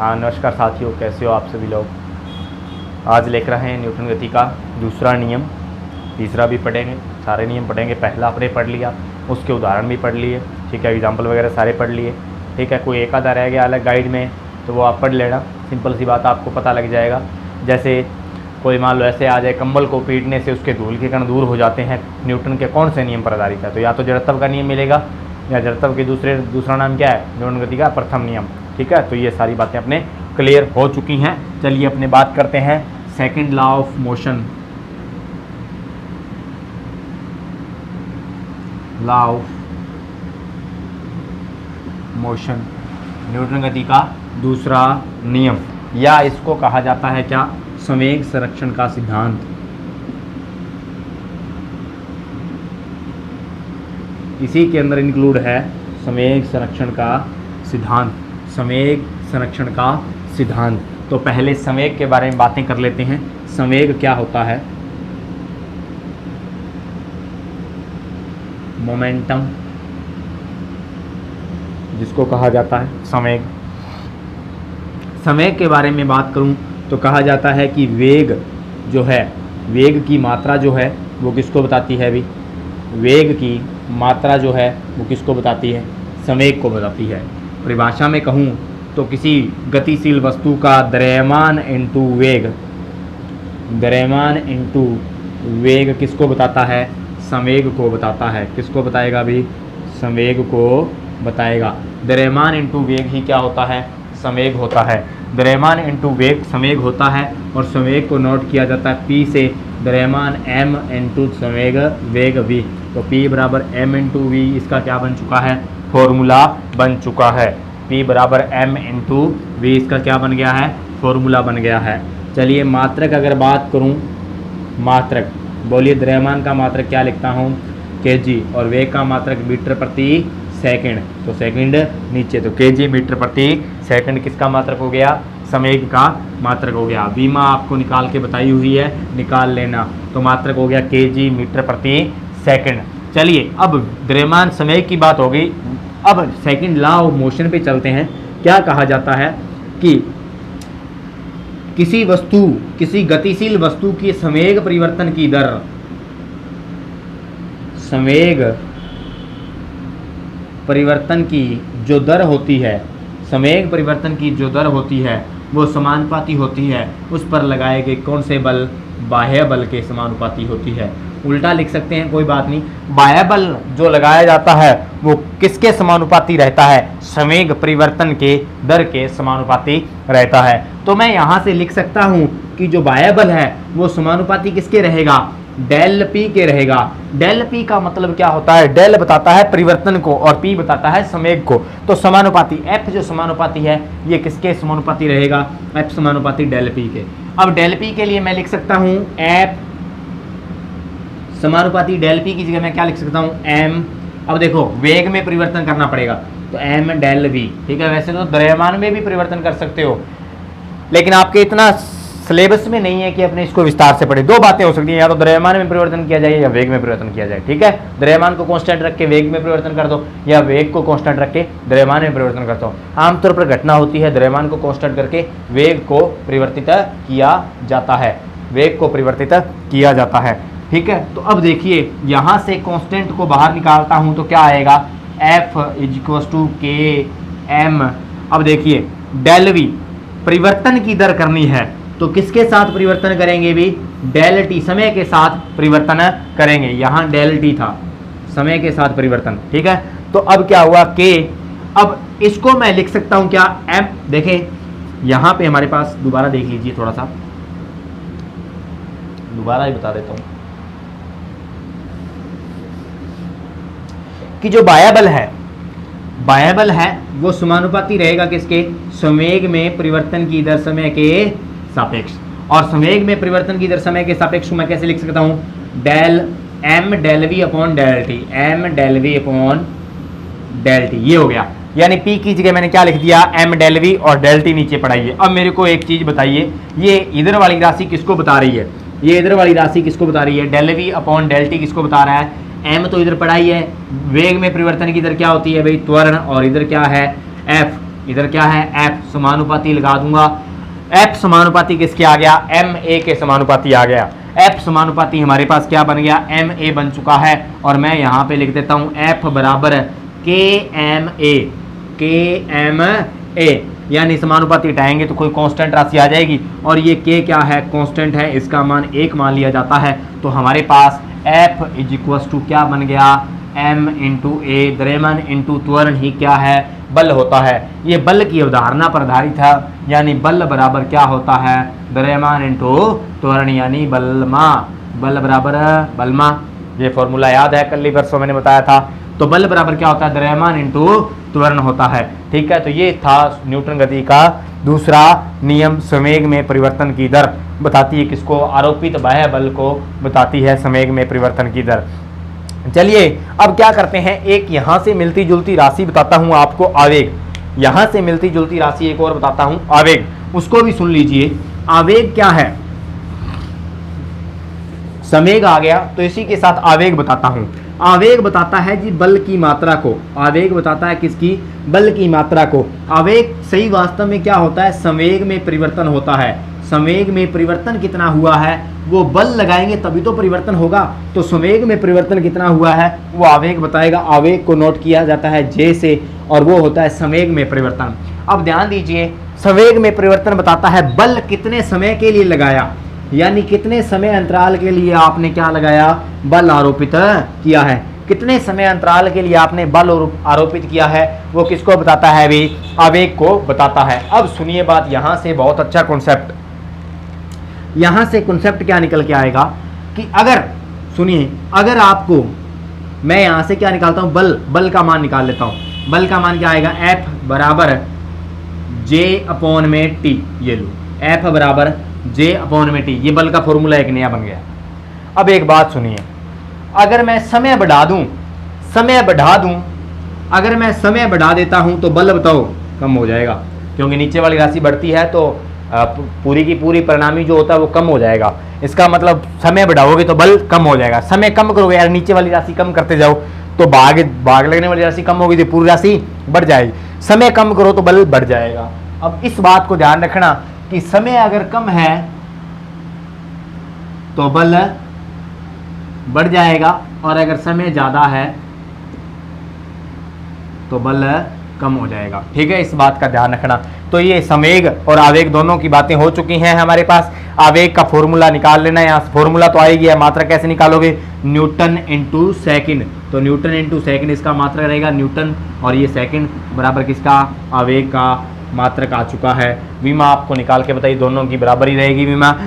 हाँ नमस्कार साथियों, कैसे हो आप सभी लोग। आज लेकर रहे हैं न्यूटन गति का दूसरा नियम, तीसरा भी पढ़ेंगे, सारे नियम पढ़ेंगे। पहला आपने पढ़ लिया, उसके उदाहरण भी पढ़ लिए, ठीक है, एग्जाम्पल वगैरह सारे पढ़ लिए, ठीक है। कोई एक आधा रह गया अलग गाइड में तो वो आप पढ़ लेना, सिंपल सी बात, आपको पता लग जाएगा। जैसे कोई मान लो ऐसे आ जाए, कंबल को पीटने से उसके धूल के कण दूर हो जाते हैं, न्यूटन के कौन से नियम पर आधारित है? तो या तो जड़त्व का नियम मिलेगा, या जड़त्व के दूसरा नाम क्या है? न्यूटन गति का प्रथम नियम, ठीक है। तो ये सारी बातें अपने क्लियर हो चुकी हैं। चलिए अपने बात करते हैं second law of motion, law of motion, Newton गति का दूसरा नियम, या इसको कहा जाता है क्या? संवेग संरक्षण का सिद्धांत। इसी के अंदर इंक्लूड है संवेग संरक्षण का सिद्धांत, संवेग संरक्षण का सिद्धांत। तो पहले संवेग के बारे में बातें कर लेते हैं। संवेग क्या होता है? मोमेंटम जिसको कहा जाता है संवेग। संवेग के बारे में बात करूं तो कहा जाता है कि वेग जो है, वेग की मात्रा जो है वो किसको बताती है? अभी वेग की मात्रा जो है वो किसको बताती है? संवेग को बताती है। परिभाषा में कहूँ तो किसी गतिशील वस्तु का द्रव्यमान इंटू वेग, द्रव्यमान इंटू वेग किसको बताता है? संवेग को बताता है। किसको बताएगा अभी? संवेग को बताएगा। द्रव्यमान इंटू वेग ही क्या होता है? संवेग होता है। द्रव्यमान इंटू वेग संवेग होता है, और संवेग को नोट किया जाता है P से, द्रव्यमान m इंटू संवेग वेग v। तो P बराबर m इंटू वी, इसका क्या बन चुका है? फॉर्मूला बन चुका है। P बराबर m इंटू वी, इसका क्या बन गया है? फॉर्मूला बन गया है। चलिए मात्रक अगर बात करूं, मात्रक बोलिए, द्रव्यमान का मात्रक क्या लिखता हूं? kg, और वेग का मात्रक मीटर प्रति सेकंड। तो सेकंड नीचे, तो kg मीटर प्रति सेकंड किसका मात्रक हो गया? संवेग का मात्रक हो गया। बीमा आपको निकाल के बताई हुई है, निकाल लेना। तो मात्रक हो गया kg मीटर प्रति सेकंड। चलिए अब द्रव्यमान संवेग की बात हो गई, अब सेकंड लॉ ऑफ मोशन पे चलते हैं। क्या कहा जाता है कि किसी वस्तु, किसी गतिशील वस्तु की संवेग परिवर्तन की दर, संवेग परिवर्तन की जो दर होती है, संवेग परिवर्तन की जो दर होती है वो समानुपाती होती है उस पर लगाए गए कौन से बल? बाह्य बल के समानुपाती होती है। उल्टा लिख सकते हैं, कोई बात नहीं। बाह्य बल जो लगाया जाता है वो किसके समानुपाती रहता है? संवेग परिवर्तन के दर के समानुपाती रहता है। तो मैं यहाँ से लिख सकता हूँ कि जो बाह्य बल है वो समानुपाती किसके रहेगा? डेल पी के रहेगा। डेल पी का मतलब क्या होता है? डेल बताता है परिवर्तन को और पी बताता है संवेग को। तो समानुपाती एफ जो समानुपाती है ये किसके समानुपाती रहेगा? एफ समानुपाती डेल पी के। अब डेल पी के लिए मैं लिख सकता हूं एफ समानुपाती डेल पी की जगह मैं क्या लिख सकता हूं? एम। अब देखो वेग में परिवर्तन करना पड़ेगा तो एम डेल वी, ठीक है। वैसे तो द्रव्यमान में भी परिवर्तन कर सकते हो, लेकिन आपके इतना सिलेबस में नहीं है कि अपने इसको विस्तार से पढ़े। दो बातें हो सकती हैं, या तो द्रव्यमान में परिवर्तन किया जाए या वेग में परिवर्तन किया जाए, ठीक है। द्रव्यमान को कांस्टेंट रख के वेग में परिवर्तन कर दो, या वेग को कांस्टेंट रख के द्रव्यमान में परिवर्तन कर दो। आमतौर पर घटना होती है द्रव्यमान को कांस्टेंट करके वेग को परिवर्तित किया जाता है, वेग को परिवर्तित किया जाता है, ठीक है। तो अब देखिए यहाँ से कांस्टेंट को बाहर निकालता हूँ तो क्या आएगा? F = Km। अब देखिए डेल वी परिवर्तन की दर करनी है तो किसके साथ परिवर्तन करेंगे भी? डेल टी, समय के साथ परिवर्तन करेंगे। यहाँ डेल टी था, समय के साथ परिवर्तन, ठीक है। तो अब क्या हुआ? के। अब इसको मैं लिख सकता हूं क्या? एम। देखें यहाँ पे हमारे पास, दोबारा देख लीजिए, थोड़ा सा दोबारा ही बता देता हूं कि जो बाह्य बल है, बाह्य बल है वो समानुपाती रहेगा किसके? संवेग में परिवर्तन की दर समय के सापेक्ष। और संवेग में परिवर्तन की दर समय के सापेक्ष मैं कैसे लिख सकता हूं? Del m del v upon del t, m del v upon del t, ये हो गया। यानी पी की जगह मैंने क्या लिख दिया? एम डेल वी, और डेल टी नीचे पढ़ाइए। अब मेरे को एक चीज बताइए, ये इधर वाली राशि किसको बता रही है? ये इधर वाली राशि किसको बता रही है? Del v upon del t किसको बता रहा है? एम तो इधर पढ़ाई है। वेग में परिवर्तन की दर क्या होती है भाई? त्वरण। और इधर क्या है? एफ। इधर क्या है एफ, समानुपाती लगा दूंगा। एफ समानुपाती किसके आ गया, एम ए के समानुपाती आ गया। एफ समानुपाती हमारे पास क्या बन गया, एम ए बन चुका है। और मैं यहाँ पे लिख देता हूँ एफ बराबर के एम ए, यानी समानुपाती हटाएंगे तो कोई कांस्टेंट राशि आ जाएगी, और ये के क्या है, कांस्टेंट है, इसका मान 1 मान लिया जाता है। तो हमारे पास एफ इज इक्वल टू क्या बन गया, एम इंटू ए, द्रव्यमान इंटू त्वरण ही क्या है, बल होता है। ये बल की अवधारणा पर आधारित है, यानी बल बराबर क्या होता है, द्रव्यमान इंटू त्वरण यानी बलमा, बल बराबर बलमा। ये फॉर्मूला याद है, कल ही परसों मैंने बताया था। तो बल बराबर क्या होता है, द्रव्यमान इंटू त्वरण होता है। ठीक है, तो ये था न्यूटन गति का दूसरा नियम, संवेग में परिवर्तन की दर बताती है किसको, आरोपित बाह्य बल को बताती है संवेग में परिवर्तन की दर। चलिए अब क्या करते हैं, एक यहां से मिलती जुलती राशि बताता हूं आपको, आवेग। यहां से मिलती जुलती राशि एक और बताता हूं, आवेग, उसको भी सुन लीजिए। आवेग क्या है, संवेग आ गया तो इसी के साथ आवेग बताता हूं। आवेग बताता है जी बल की मात्रा को, आवेग बताता है किसकी, बल की मात्रा को। आवेग सही वास्तव में क्या होता है, संवेग में परिवर्तन होता है। संवेग में परिवर्तन कितना हुआ है, वो बल लगाएंगे तभी तो परिवर्तन होगा। तो संवेग में परिवर्तन कितना हुआ है वो आवेग बताएगा। आवेग को नोट किया जाता है जे से, और वो होता है संवेग में परिवर्तन। अब ध्यान दीजिए, संवेग में परिवर्तन बताता है बल कितने समय के लिए लगाया, यानी कितने समय अंतराल के लिए आपने क्या लगाया, बल आरोपित किया है। कितने समय अंतराल के लिए आपने बल आरोपित किया है, वो किसको बताता है भी, आवेग को बताता है। अब सुनिए बात, यहां से बहुत अच्छा कॉन्सेप्ट, यहां से कॉन्सेप्ट क्या निकल के आएगा कि अगर, सुनिए, अगर आपको मैं यहां से क्या निकालता हूं, बल का मान निकाल लेता हूं। बल का मान क्या आएगा, एफ बराबर जे अपॉन में टी, ये लो एफ बराबर जे अपॉन में टी, ये बल का फॉर्मूला एक नया बन गया। अब एक बात सुनिए, अगर मैं समय बढ़ा दूं, अगर मैं समय बढ़ा देता हूं तो बल बताओ कम हो जाएगा, क्योंकि नीचे वाली राशि बढ़ती है तो पूरी की पूरी परिणामी जो होता है वो कम हो जाएगा। इसका मतलब समय बढ़ाओगे तो बल कम हो जाएगा। समय कम करोगे यार, नीचे वाली राशि कम करते जाओ तो भाग लगने वाली राशि कम होगी तो पूरी राशि बढ़ जाएगी। समय कम करो तो बल बढ़ जाएगा। अब इस बात को ध्यान रखना कि समय अगर कम है तो बल बढ़ जाएगा, और अगर समय ज्यादा है तो बल कम हो जाएगा। ठीक है, इस बात का ध्यान रखना। तो ये संवेग और आवेग दोनों की बातें हो चुकी हैं हमारे पास। आवेग का फॉर्मूला निकाल लेना, यहाँ फॉर्मूला तो आएगी, मात्रा कैसे निकालोगे, न्यूटन इंटू सेकेंड। तो न्यूटन इंटू सेकेंड इसका मात्रक रहेगा न्यूटन, और ये सेकेंड बराबर किसका, आवेग का मात्रक आ चुका है। विमा आपको निकाल के बताइए, दोनों की बराबरी रहेगी विमा।